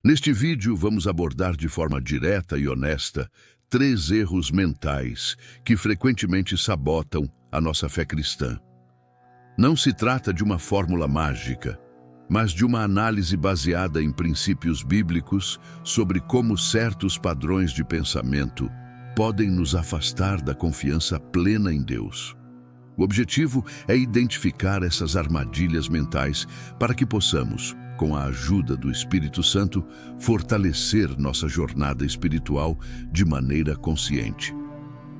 Neste vídeo, vamos abordar de forma direta e honesta 3 erros mentais que frequentemente sabotam a nossa fé cristã. Não se trata de uma fórmula mágica, mas de uma análise baseada em princípios bíblicos sobre como certos padrões de pensamento podem nos afastar da confiança plena em Deus. O objetivo é identificar essas armadilhas mentais para que possamos, com a ajuda do Espírito Santo, fortalecer nossa jornada espiritual de maneira consciente.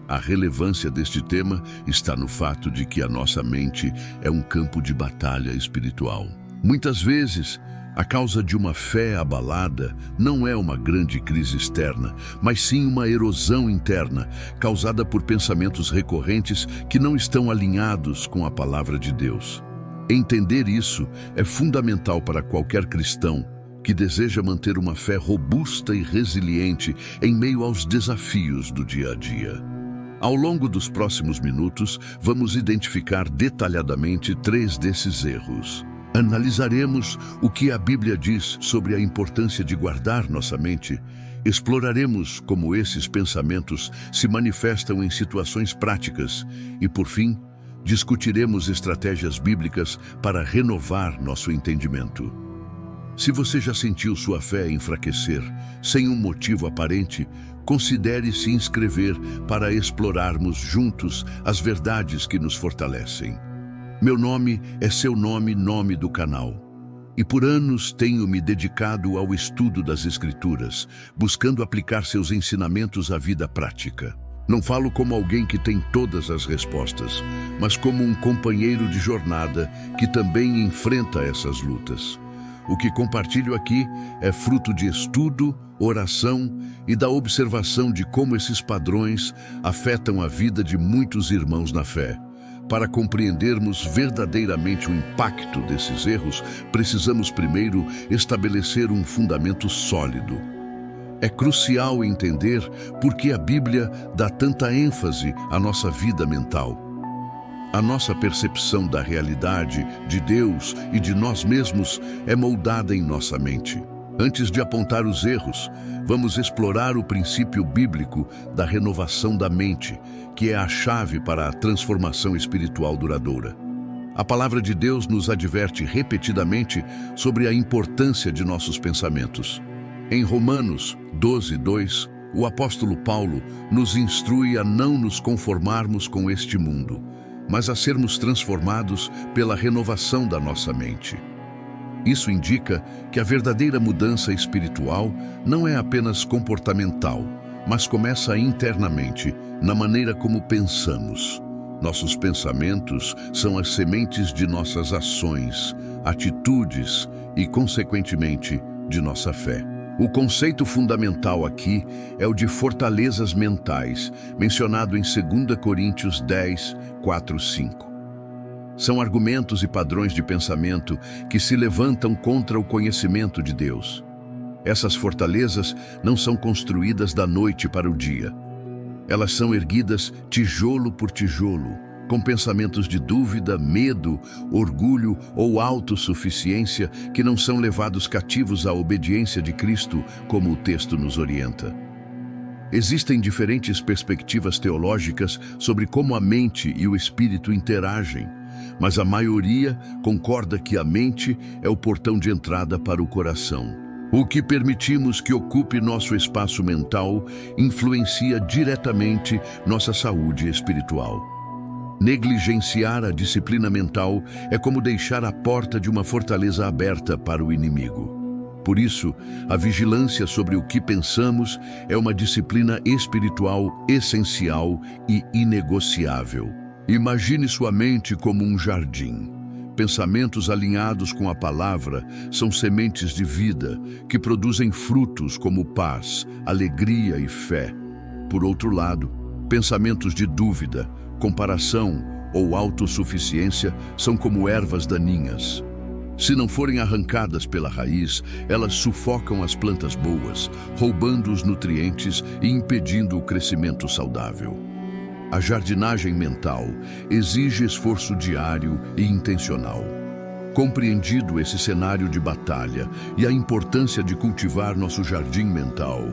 A relevância deste tema está no fato de que a nossa mente é um campo de batalha espiritual. Muitas vezes, a causa de uma fé abalada não é uma grande crise externa, mas sim uma erosão interna, causada por pensamentos recorrentes que não estão alinhados com a palavra de Deus. Entender isso é fundamental para qualquer cristão que deseja manter uma fé robusta e resiliente em meio aos desafios do dia a dia. Ao longo dos próximos minutos, vamos identificar detalhadamente 3 desses erros. Analisaremos o que a Bíblia diz sobre a importância de guardar nossa mente, exploraremos como esses pensamentos se manifestam em situações práticas e, por fim, discutiremos estratégias bíblicas para renovar nosso entendimento. Se você já sentiu sua fé enfraquecer, sem um motivo aparente, considere se inscrever para explorarmos juntos as verdades que nos fortalecem. Meu nome é seu nome do canal. E por anos tenho me dedicado ao estudo das Escrituras, buscando aplicar seus ensinamentos à vida prática. Não falo como alguém que tem todas as respostas, mas como um companheiro de jornada que também enfrenta essas lutas. O que compartilho aqui é fruto de estudo, oração e da observação de como esses padrões afetam a vida de muitos irmãos na fé. Para compreendermos verdadeiramente o impacto desses erros, precisamos primeiro estabelecer um fundamento sólido. É crucial entender por que a Bíblia dá tanta ênfase à nossa vida mental. A nossa percepção da realidade, de Deus e de nós mesmos é moldada em nossa mente. Antes de apontar os erros, vamos explorar o princípio bíblico da renovação da mente, que é a chave para a transformação espiritual duradoura. A palavra de Deus nos adverte repetidamente sobre a importância de nossos pensamentos. Em Romanos 12:2, o apóstolo Paulo nos instrui a não nos conformarmos com este mundo, mas a sermos transformados pela renovação da nossa mente. Isso indica que a verdadeira mudança espiritual não é apenas comportamental, mas começa internamente, na maneira como pensamos. Nossos pensamentos são as sementes de nossas ações, atitudes e, consequentemente, de nossa fé. O conceito fundamental aqui é o de fortalezas mentais, mencionado em 2 Coríntios 10, 4, 5. São argumentos e padrões de pensamento que se levantam contra o conhecimento de Deus. Essas fortalezas não são construídas da noite para o dia. Elas são erguidas tijolo por tijolo, com pensamentos de dúvida, medo, orgulho ou autossuficiência que não são levados cativos à obediência de Cristo, como o texto nos orienta. Existem diferentes perspectivas teológicas sobre como a mente e o espírito interagem, mas a maioria concorda que a mente é o portão de entrada para o coração. O que permitimos que ocupe nosso espaço mental influencia diretamente nossa saúde espiritual. Negligenciar a disciplina mental é como deixar a porta de uma fortaleza aberta para o inimigo. Por isso, a vigilância sobre o que pensamos é uma disciplina espiritual essencial e inegociável. Imagine sua mente como um jardim. Pensamentos alinhados com a palavra são sementes de vida que produzem frutos como paz, alegria e fé. Por outro lado, pensamentos de dúvida, comparação ou autossuficiência são como ervas daninhas. Se não forem arrancadas pela raiz, elas sufocam as plantas boas, roubando os nutrientes e impedindo o crescimento saudável. A jardinagem mental exige esforço diário e intencional. Compreendido esse cenário de batalha e a importância de cultivar nosso jardim mental,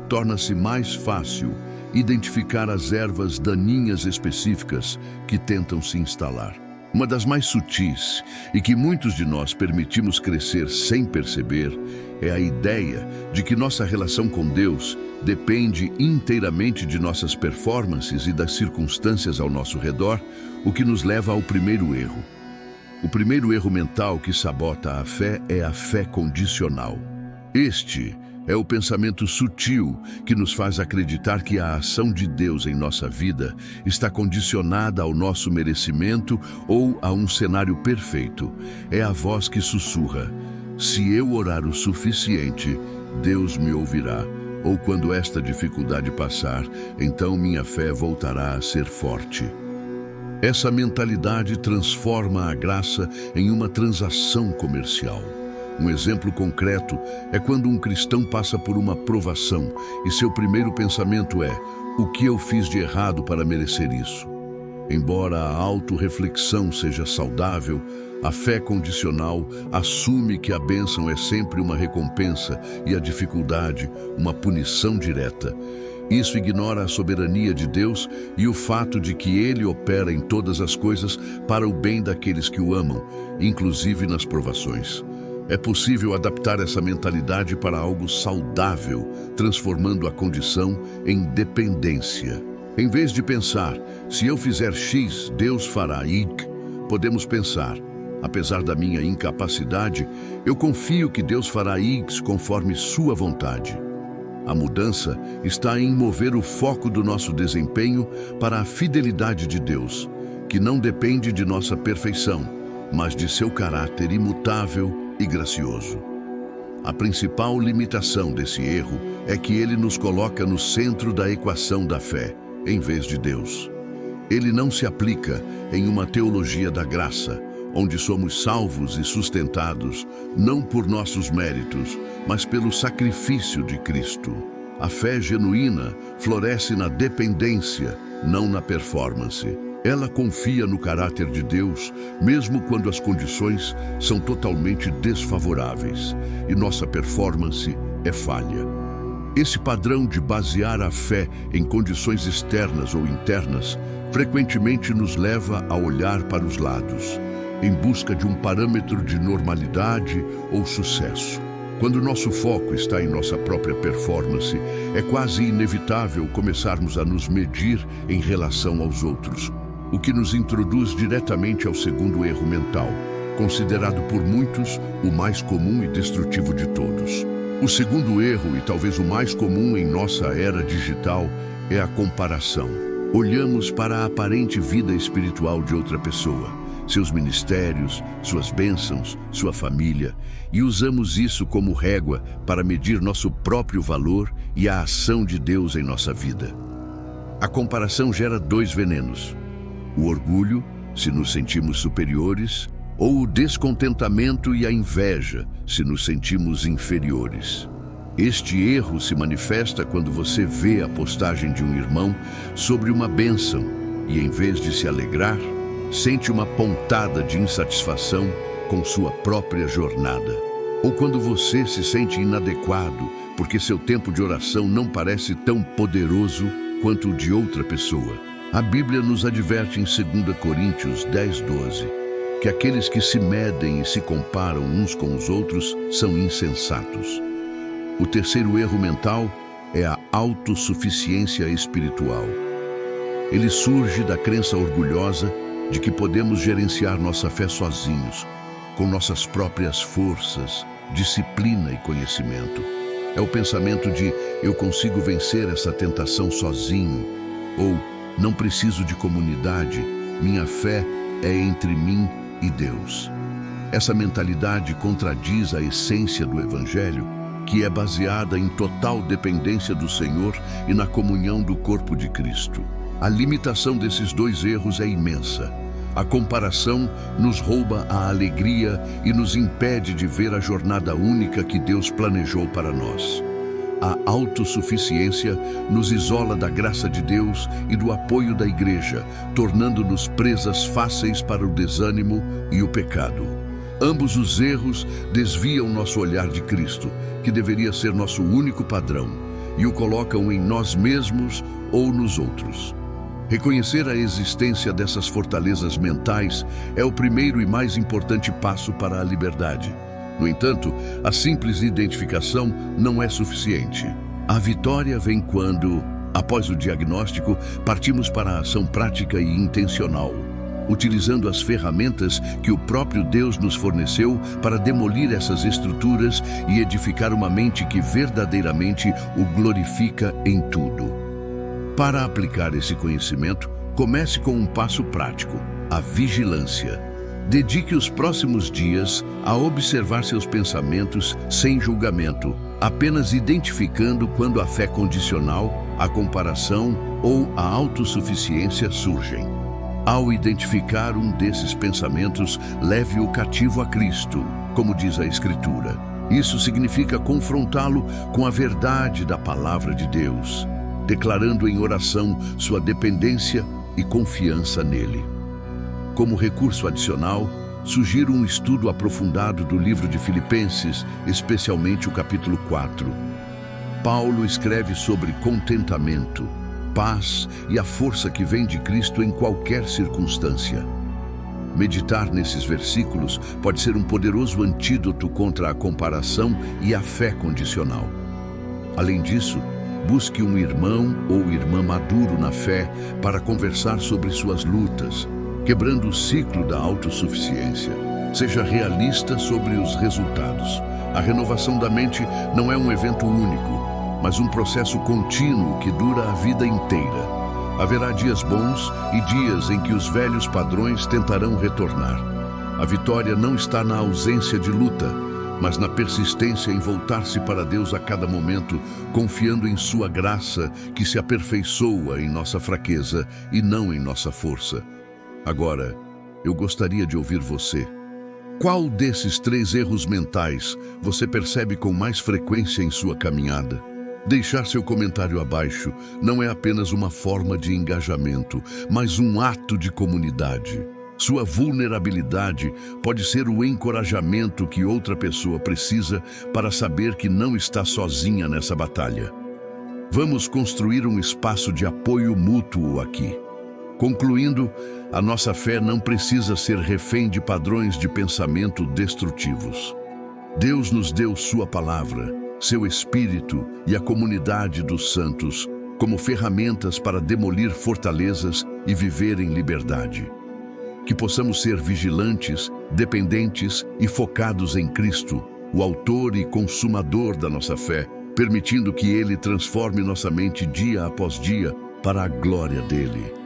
torna-se mais fácil identificar as ervas daninhas específicas que tentam se instalar. Uma das mais sutis e que muitos de nós permitimos crescer sem perceber é a ideia de que nossa relação com Deus depende inteiramente de nossas performances e das circunstâncias ao nosso redor, o que nos leva ao primeiro erro. O primeiro erro mental que sabota a fé é a fé condicional. Este é o pensamento sutil que nos faz acreditar que a ação de Deus em nossa vida está condicionada ao nosso merecimento ou a um cenário perfeito. É a voz que sussurra: se eu orar o suficiente, Deus me ouvirá. Ou quando esta dificuldade passar, então minha fé voltará a ser forte. Essa mentalidade transforma a graça em uma transação comercial. Um exemplo concreto é quando um cristão passa por uma provação e seu primeiro pensamento é: o que eu fiz de errado para merecer isso? Embora a autorreflexão seja saudável, a fé condicional assume que a bênção é sempre uma recompensa e a dificuldade uma punição direta. Isso ignora a soberania de Deus e o fato de que Ele opera em todas as coisas para o bem daqueles que o amam, inclusive nas provações. É possível adaptar essa mentalidade para algo saudável, transformando a condição em dependência. Em vez de pensar, se eu fizer X, Deus fará Y, podemos pensar, apesar da minha incapacidade, eu confio que Deus fará Y conforme sua vontade. A mudança está em mover o foco do nosso desempenho para a fidelidade de Deus, que não depende de nossa perfeição, mas de seu caráter imutável e gracioso. A principal limitação desse erro é que ele nos coloca no centro da equação da fé, em vez de Deus. Ele não se aplica em uma teologia da graça, onde somos salvos e sustentados, não por nossos méritos, mas pelo sacrifício de Cristo. A fé genuína floresce na dependência, não na performance. Ela confia no caráter de Deus, mesmo quando as condições são totalmente desfavoráveis e nossa performance é falha. Esse padrão de basear a fé em condições externas ou internas frequentemente nos leva a olhar para os lados, em busca de um parâmetro de normalidade ou sucesso. Quando nosso foco está em nossa própria performance, é quase inevitável começarmos a nos medir em relação aos outros, o que nos introduz diretamente ao segundo erro mental, considerado por muitos o mais comum e destrutivo de todos. O segundo erro, e talvez o mais comum em nossa era digital, é a comparação. Olhamos para a aparente vida espiritual de outra pessoa, seus ministérios, suas bênçãos, sua família, e usamos isso como régua para medir nosso próprio valor e a ação de Deus em nossa vida. A comparação gera dois venenos: o orgulho, se nos sentimos superiores, ou o descontentamento e a inveja, se nos sentimos inferiores. Este erro se manifesta quando você vê a postagem de um irmão sobre uma bênção e, em vez de se alegrar, sente uma pontada de insatisfação com sua própria jornada. Ou quando você se sente inadequado porque seu tempo de oração não parece tão poderoso quanto o de outra pessoa. A Bíblia nos adverte em 2 Coríntios 10:12 que aqueles que se medem e se comparam uns com os outros são insensatos. O terceiro erro mental é a autossuficiência espiritual. Ele surge da crença orgulhosa de que podemos gerenciar nossa fé sozinhos, com nossas próprias forças, disciplina e conhecimento. É o pensamento de eu consigo vencer essa tentação sozinho, ou não preciso de comunidade, minha fé é entre mim e Deus. Essa mentalidade contradiz a essência do Evangelho, que é baseada em total dependência do Senhor e na comunhão do corpo de Cristo. A limitação desses dois erros é imensa. A comparação nos rouba a alegria e nos impede de ver a jornada única que Deus planejou para nós. A autossuficiência nos isola da graça de Deus e do apoio da igreja, tornando-nos presas fáceis para o desânimo e o pecado. Ambos os erros desviam nosso olhar de Cristo, que deveria ser nosso único padrão, e o colocam em nós mesmos ou nos outros. Reconhecer a existência dessas fortalezas mentais é o primeiro e mais importante passo para a liberdade. No entanto, a simples identificação não é suficiente. A vitória vem quando, após o diagnóstico, partimos para a ação prática e intencional, utilizando as ferramentas que o próprio Deus nos forneceu para demolir essas estruturas e edificar uma mente que verdadeiramente o glorifica em tudo. Para aplicar esse conhecimento, comece com um passo prático: a vigilância. Dedique os próximos dias a observar seus pensamentos sem julgamento, apenas identificando quando a fé condicional, a comparação ou a autossuficiência surgem. Ao identificar um desses pensamentos, leve-o cativo a Cristo, como diz a Escritura. Isso significa confrontá-lo com a verdade da palavra de Deus, declarando em oração sua dependência e confiança nele. Como recurso adicional, sugiro um estudo aprofundado do livro de Filipenses, especialmente o capítulo 4. Paulo escreve sobre contentamento, paz e a força que vem de Cristo em qualquer circunstância. Meditar nesses versículos pode ser um poderoso antídoto contra a comparação e a fé condicional. Além disso, busque um irmão ou irmã maduro na fé para conversar sobre suas lutas, quebrando o ciclo da autossuficiência. Seja realista sobre os resultados. A renovação da mente não é um evento único, mas um processo contínuo que dura a vida inteira. Haverá dias bons e dias em que os velhos padrões tentarão retornar. A vitória não está na ausência de luta, mas na persistência em voltar-se para Deus a cada momento, confiando em sua graça que se aperfeiçoa em nossa fraqueza e não em nossa força. Agora, eu gostaria de ouvir você. Qual desses 3 erros mentais você percebe com mais frequência em sua caminhada? Deixar seu comentário abaixo não é apenas uma forma de engajamento, mas um ato de comunidade. Sua vulnerabilidade pode ser o encorajamento que outra pessoa precisa para saber que não está sozinha nessa batalha. Vamos construir um espaço de apoio mútuo aqui. Concluindo, a nossa fé não precisa ser refém de padrões de pensamento destrutivos. Deus nos deu sua palavra, seu Espírito e a comunidade dos santos como ferramentas para demolir fortalezas e viver em liberdade. Que possamos ser vigilantes, dependentes e focados em Cristo, o autor e consumador da nossa fé, permitindo que Ele transforme nossa mente dia após dia para a glória dele.